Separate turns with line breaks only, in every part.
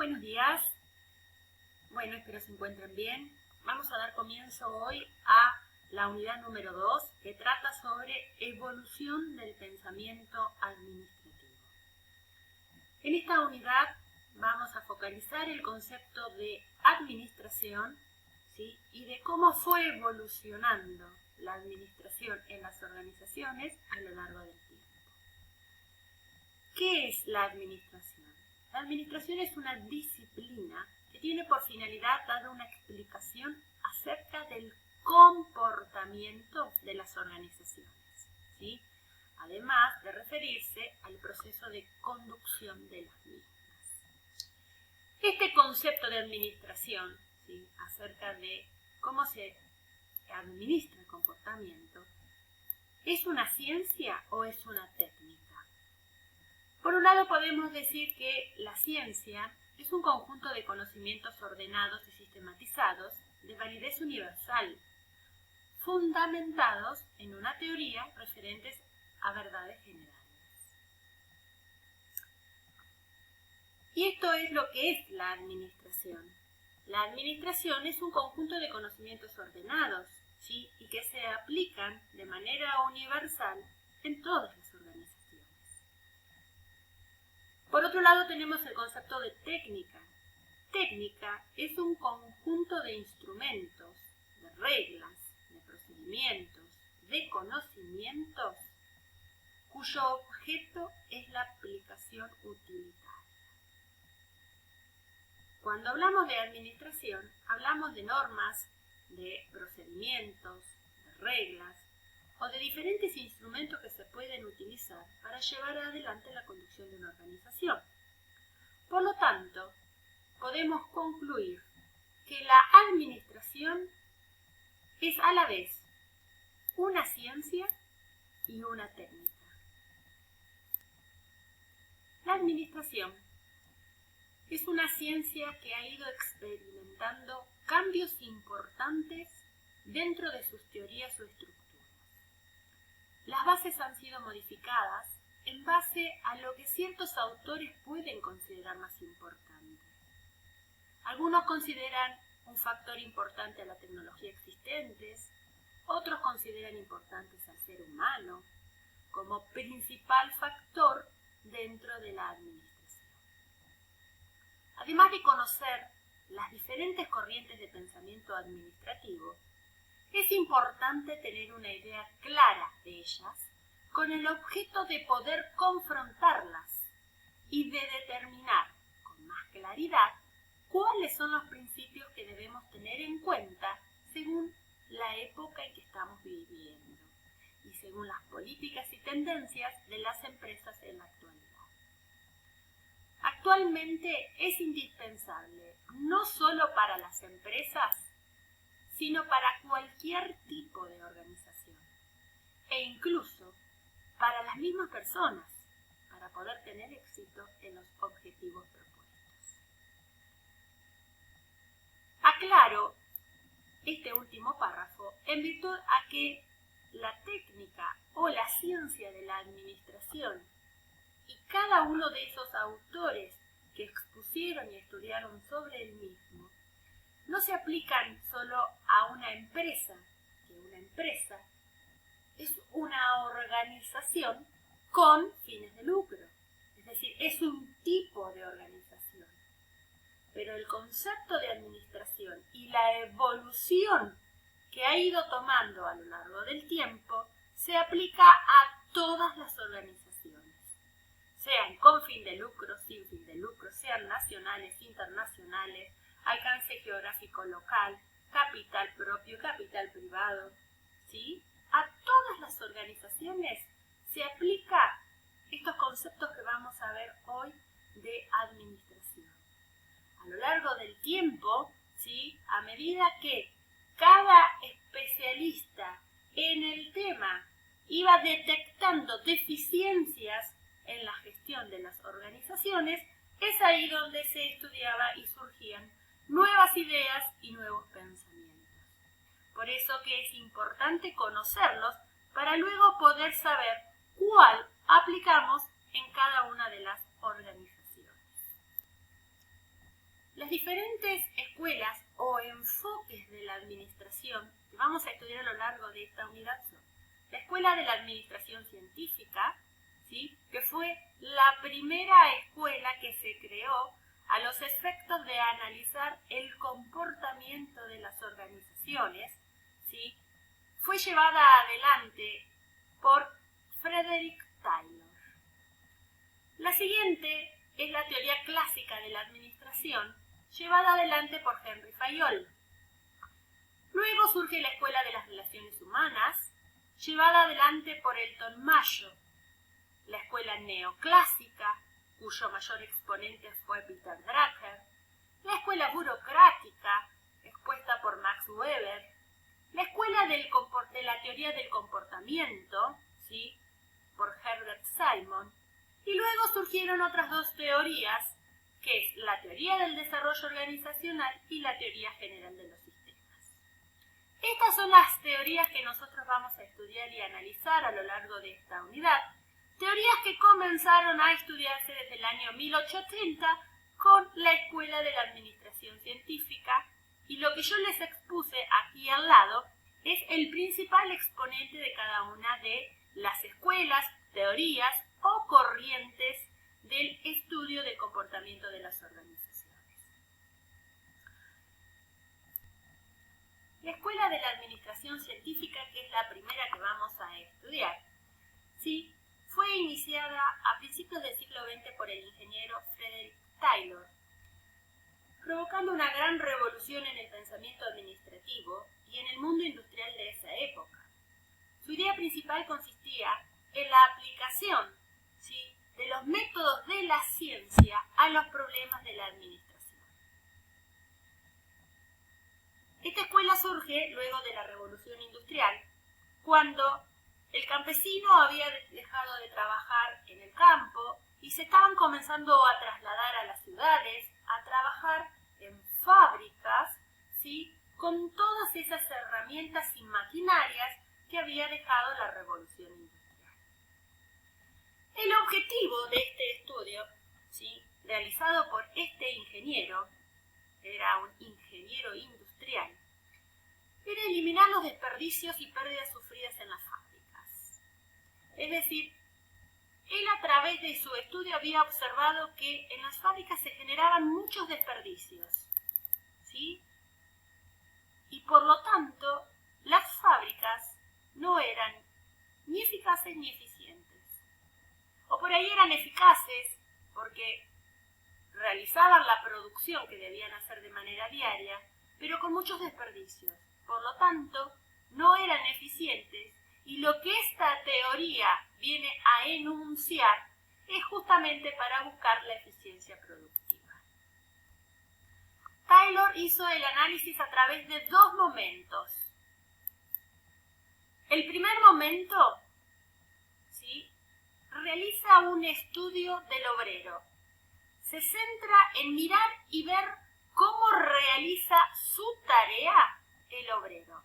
buenos días. Bueno, espero se encuentren bien. Vamos a dar comienzo hoy a la unidad número 2, que trata sobre evolución del pensamiento administrativo. En esta unidad vamos a focalizar el concepto de administración, ¿sí? Y de cómo fue evolucionando la administración en las organizaciones a lo largo del tiempo. ¿Qué es la administración? La administración es una disciplina que tiene por finalidad dar una explicación acerca del comportamiento de las organizaciones, ¿sí? Además de referirse al proceso de conducción de las mismas. Este concepto de administración, ¿sí? Acerca de cómo se administra el comportamiento, ¿es una ciencia o es una técnica? Por un lado podemos decir que la ciencia es un conjunto de conocimientos ordenados y sistematizados de validez universal, fundamentados en una teoría referentes a verdades generales. Y esto es lo que es la administración. La administración es un conjunto de conocimientos ordenados, ¿sí? Y que se aplican de manera universal en todas las organizaciones. Por otro lado tenemos el concepto de técnica. Técnica es un conjunto de instrumentos, de reglas, de procedimientos, de conocimientos, cuyo objeto es la aplicación utilitaria. Cuando hablamos de administración, hablamos de normas, de procedimientos, de reglas o de diferentes instrumentos que se pueden utilizar para llevar adelante la conducción de una organización. Por lo tanto, podemos concluir que la administración es a la vez una ciencia y una técnica. La administración es una ciencia que ha ido experimentando cambios importantes dentro de sus teorías o estructuras. Las bases han sido modificadas en base a lo que ciertos autores pueden considerar más importante. Algunos consideran un factor importante a la tecnología existentes, otros consideran importantes al ser humano como principal factor dentro de la administración. Además de conocer las diferentes corrientes de pensamiento administrativo, es importante tener una idea clara de ellas con el objeto de poder confrontarlas y de determinar con más claridad cuáles son los principios que debemos tener en cuenta según la época en que estamos viviendo y según las políticas y tendencias de las empresas en la actualidad. Actualmente es indispensable, no solo para las empresas, sino para cualquier tipo de organización e incluso para las mismas personas para poder tener éxito en los objetivos propuestos. Aclaro este último párrafo en virtud a que la técnica o la ciencia de la administración y cada uno de esos autores que expusieron y estudiaron sobre el mismo no se aplican solo a una empresa, que una empresa es una organización con fines de lucro, es decir, es un tipo de organización. Pero el concepto de administración y la evolución que ha ido tomando a lo largo del tiempo se aplica a todas las organizaciones, sean con fin de lucro, sin fin de lucro, sean nacionales, internacionales, alcance geográfico local, capital propio, capital privado, ¿sí? A todas las organizaciones se aplica estos conceptos que vamos a ver hoy de administración. A lo largo del tiempo, ¿sí? A medida que cada especialista en el tema iba detectando deficiencias en la gestión de las organizaciones, es ahí donde se estudiaba y surgían nuevas ideas y nuevos pensamientos. Por eso que es importante conocerlos para luego poder saber cuál aplicamos en cada una de las organizaciones. Las diferentes escuelas o enfoques de la administración que vamos a estudiar a lo largo de esta unidad son la Escuela de la Administración Científica, ¿sí?, que fue la primera escuela que se creó a los efectos de analizar el comportamiento de las organizaciones, ¿sí? Fue llevada adelante por Frederick Taylor. La siguiente es la teoría clásica de la administración, llevada adelante por Henry Fayol. Luego surge la Escuela de las Relaciones Humanas, llevada adelante por Elton Mayo. La Escuela Neoclásica, cuyo mayor exponente fue Peter Drucker. La Escuela Burocrática, expuesta por Max Weber. La Escuela de la Teoría del Comportamiento, ¿sí?, por Herbert Simon. Y luego surgieron otras dos teorías, que es la Teoría del Desarrollo Organizacional y la Teoría General de los Sistemas. Estas son las teorías que nosotros vamos a estudiar y analizar a lo largo de esta unidad. Teorías que comenzaron a estudiarse desde el año 1830 con la Escuela de la Administración Científica, y lo que yo les expuse aquí al lado es el principal exponente de cada una de las escuelas, teorías o corrientes del estudio del comportamiento de las organizaciones. La Escuela de la Administración Científica, que es la primera que vamos a estudiar, ¿sí?, fue iniciada a principios del siglo XX por el ingeniero Frederick Taylor, provocando una gran revolución en el pensamiento administrativo y en el mundo industrial de esa época. Su idea principal consistía en la aplicación, ¿sí?, de los métodos de la ciencia a los problemas de la administración. Esta escuela surge luego de la Revolución Industrial, cuando el campesino había dejado de trabajar en el campo y se estaban comenzando a trasladar a las ciudades, a trabajar en fábricas, ¿sí?, con todas esas herramientas y maquinarias que había dejado la Revolución Industrial. El objetivo de este estudio, ¿sí?, realizado por este ingeniero, era un ingeniero industrial, era eliminar los desperdicios y pérdidas sufridas en las fábricas. Es decir, él a través de su estudio había observado que en las fábricas se generaban muchos desperdicios, ¿sí?, y por lo tanto las fábricas no eran ni eficaces ni eficientes. O por ahí eran eficaces porque realizaban la producción que debían hacer de manera diaria, pero con muchos desperdicios. Por lo tanto, no eran eficientes, y lo que esta teoría viene a enunciar es justamente para buscar la eficiencia productiva. Taylor hizo el análisis a través de dos momentos. El primer momento, ¿sí?, realiza un estudio del obrero. Se centra en mirar y ver cómo realiza su tarea el obrero.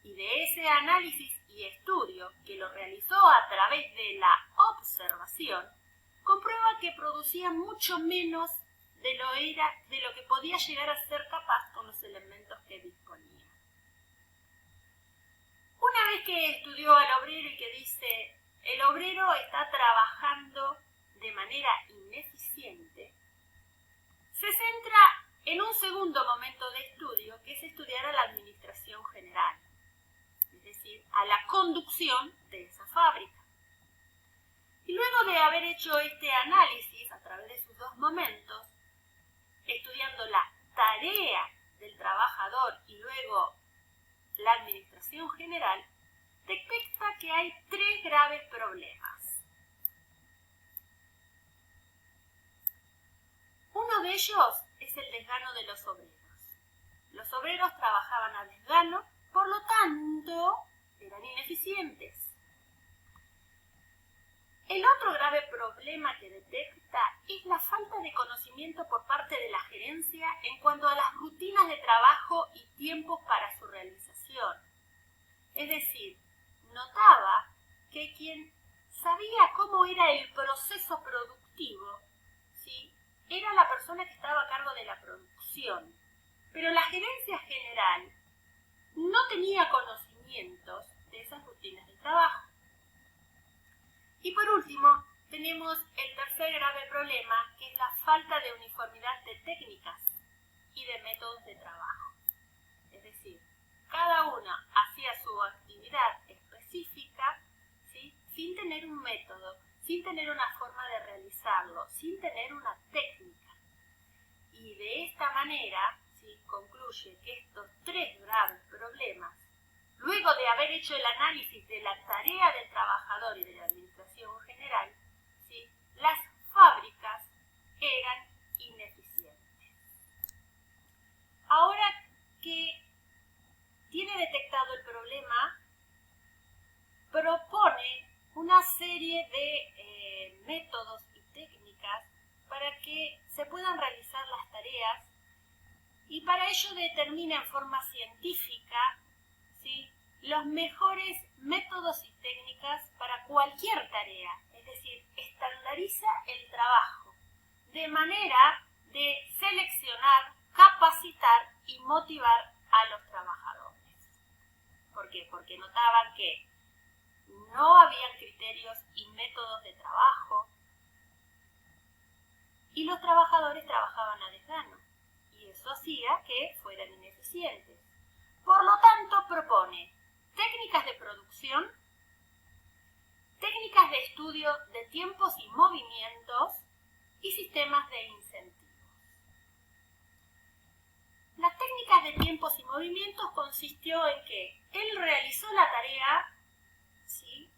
Y de ese análisis y estudio, que lo realizó a través de la observación, comprueba que producía mucho menos de lo que podía llegar a ser capaz con los elementos que disponía. Una vez que estudió al obrero y que dice, el obrero está trabajando de manera ineficiente, se centra en un segundo momento de estudio, que es estudiar a la administración general, es decir, a la conducción de esa fábrica. Y luego de haber hecho este análisis a través de sus dos momentos, estudiando la tarea del trabajador y luego la administración general, detecta que hay tres graves problemas. Uno de ellos es el desgano de los obreros. Los obreros trabajaban a desgano, por lo tanto, eran ineficientes. El otro grave problema que detecta es la falta de conocimiento por parte de la gerencia en cuanto a las rutinas de trabajo y tiempos para su realización. Es decir, notaba que quien sabía cómo era el proceso productivo, ¿sí?, era la persona que estaba a cargo de la producción, pero la gerencia general no tenía conocimientos de esas rutinas de trabajo. Y por último, tenemos el tercer grave problema, que es la falta de uniformidad de técnicas y de métodos de trabajo. Es decir, cada uno hacía su actividad específica, ¿sí?, sin tener un método, sin tener una forma de realizarlo, sin tener una técnica. Y de esta manera, ¿sí?, concluye que estos tres graves problemas, luego de haber hecho el análisis de la tarea del trabajador y de la administración general, ¿sí?, las fábricas eran ineficientes. Ahora que tiene detectado el problema, propone una serie de métodos y técnicas para que se puedan realizar las tareas, y para ello determina en forma científica, ¿sí?, los mejores métodos y técnicas para cualquier tarea, es decir, estandariza el trabajo de manera de seleccionar, capacitar y motivar a los trabajadores. ¿Por qué? Porque notaban que no habían criterios y métodos de trabajo y los trabajadores trabajaban a desgano, y eso hacía que fueran ineficientes. Por lo tanto, propone técnicas de producción, técnicas de estudio de tiempos y movimientos y sistemas de incentivos. Las técnicas de tiempos y movimientos consistió en que él realizó la tarea, ¿sí?,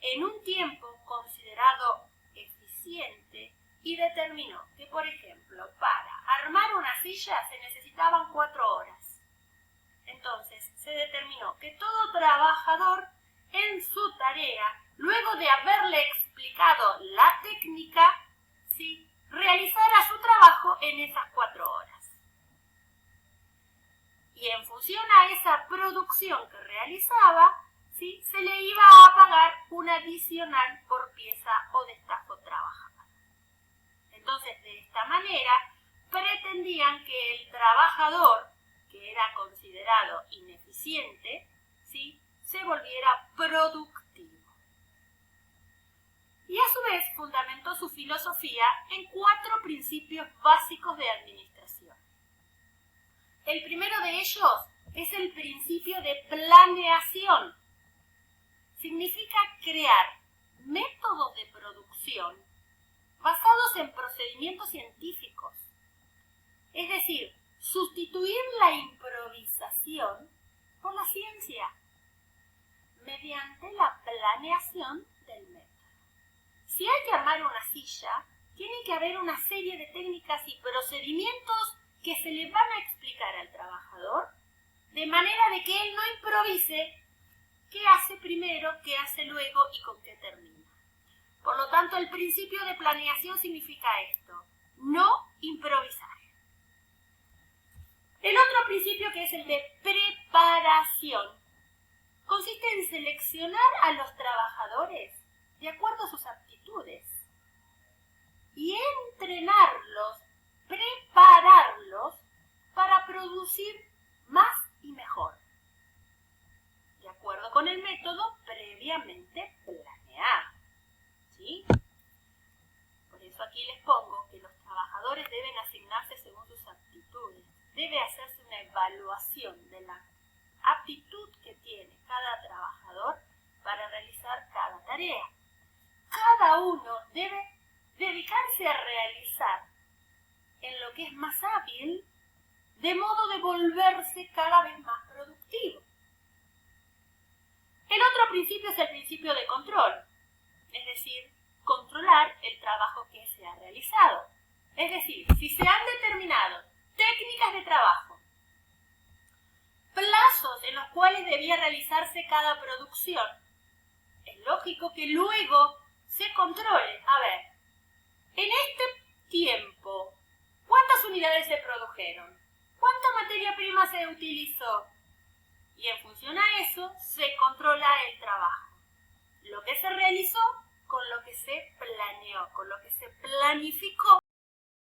en un tiempo considerado eficiente y determinó que, por ejemplo, para armar una silla se necesitaban 4 horas. Entonces, se determinó que todo trabajador en su tarea, luego de haberle explicado la técnica, ¿sí?, realizara su trabajo en esas 4 horas. Y en función a esa producción que realizaba, ¿sí?, se le iba a pagar un adicional por pieza o destajo trabajada. Entonces, de esta manera, pretendían que el trabajador, que era considerado ineficiente, ¿sí?, se volviera productivo. Y a su vez fundamentó su filosofía en 4 principios básicos de administración. El primero de ellos es el principio de planeación. Significa crear métodos de producción basados en procedimientos científicos. Es decir, sustituir la improvisación por la ciencia mediante la planeación del método. Si hay que armar una silla, tiene que haber una serie de técnicas y procedimientos que se le van a explicar al trabajador, de manera de que él no improvise qué hace primero, qué hace luego y con qué termina. Por lo tanto, el principio de planeación significa esto: no improvisar. El otro principio, que es el de preparación, consiste en seleccionar a los trabajadores de acuerdo a sus aptitudes y entrenarlos, prepararlos para producir más y mejor, de acuerdo con el método previamente planeado, ¿sí? Por eso aquí les pongo que los trabajadores deben asignarse según sus aptitudes. Debe hacerse una evaluación de la aptitud que tiene cada trabajador para realizar cada tarea. Cada uno debe dedicarse a realizar en lo que es más hábil, de modo de volverse cada vez más productivo. El otro principio es el principio de control, es decir, controlar el trabajo que se ha realizado. Es decir, si se han determinado técnicas de trabajo, plazos en los cuales debía realizarse cada producción, es lógico que luego se controle. A ver, en este tiempo, ¿cuántas unidades se produjeron? ¿Cuánta materia prima se utilizó? Y en función a eso se controla el trabajo. Lo que se realizó con lo que se planeó, con lo que se planificó